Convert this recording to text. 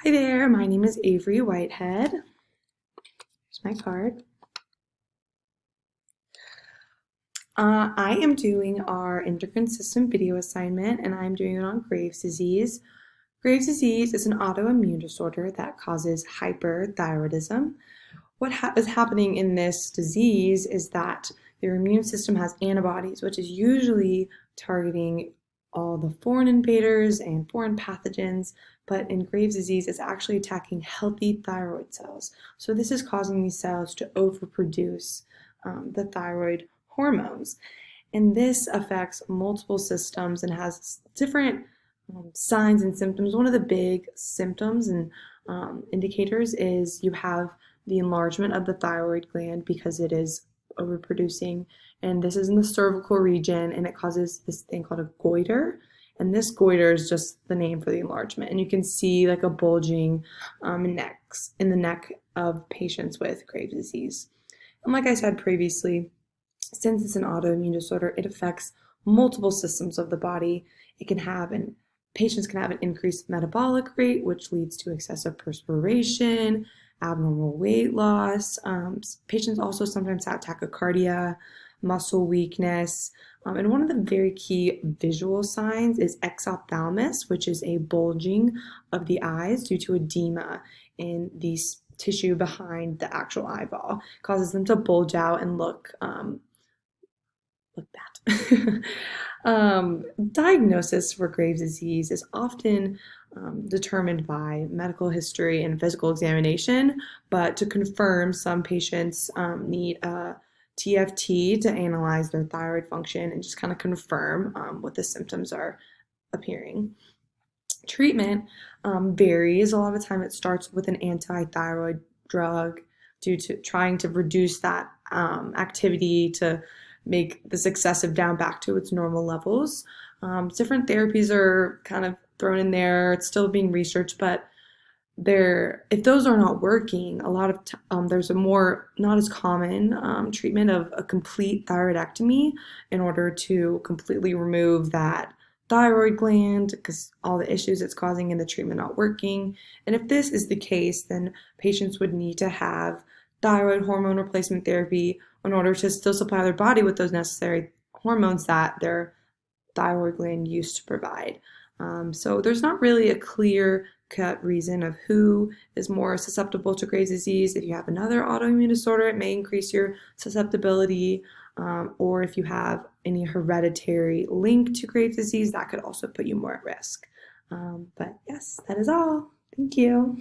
Hi there, my name is Avery Whitehead. Here's my card. I am doing our endocrine system video assignment and I'm doing it on Graves' disease. Graves' disease is an autoimmune disorder that causes hyperthyroidism. What is happening in this disease is that your immune system has antibodies, which is usually targeting all the foreign invaders and foreign pathogens, but in Graves' disease, it's actually attacking healthy thyroid cells. So this is causing these cells to overproduce the thyroid hormones. And this affects multiple systems and has different signs and symptoms. One of the big symptoms and indicators is you have the enlargement of the thyroid gland because it is overproducing, and this is in the cervical region, and it causes this thing called a goiter, and this goiter is just the name for the enlargement, and you can see like a bulging in the neck of patients with Graves' disease. And like I said previously, since it's an autoimmune disorder, it affects multiple systems of the body. Patients can have an increased metabolic rate, which leads to excessive perspiration, abnormal weight loss. Patients also sometimes have tachycardia, muscle weakness, and one of the very key visual signs is exophthalmos, which is a bulging of the eyes due to edema in the tissue behind the actual eyeball. It causes them to bulge out and look bad. Diagnosis for Graves' disease is often determined by medical history and physical examination, but to confirm, some patients need a TFT to analyze their thyroid function and just kind of confirm what the symptoms are appearing. Treatment varies. A lot of the time it starts with an anti-thyroid drug due to trying to reduce that activity to make this excessive down back to its normal levels. Different therapies are kind of thrown in there. It's still being researched, but if those are not working, a lot of there's a more not as common treatment of a complete thyroidectomy in order to completely remove that thyroid gland because all the issues it's causing and the treatment not working. And if this is the case, then patients would need to have thyroid hormone replacement therapy in order to still supply their body with those necessary hormones that their thyroid gland used to provide. So there's not really a clear-cut reason of who is more susceptible to Graves' disease. If you have another autoimmune disorder, it may increase your susceptibility, or if you have any hereditary link to Graves' disease, that could also put you more at risk. But yes, that is all. Thank you.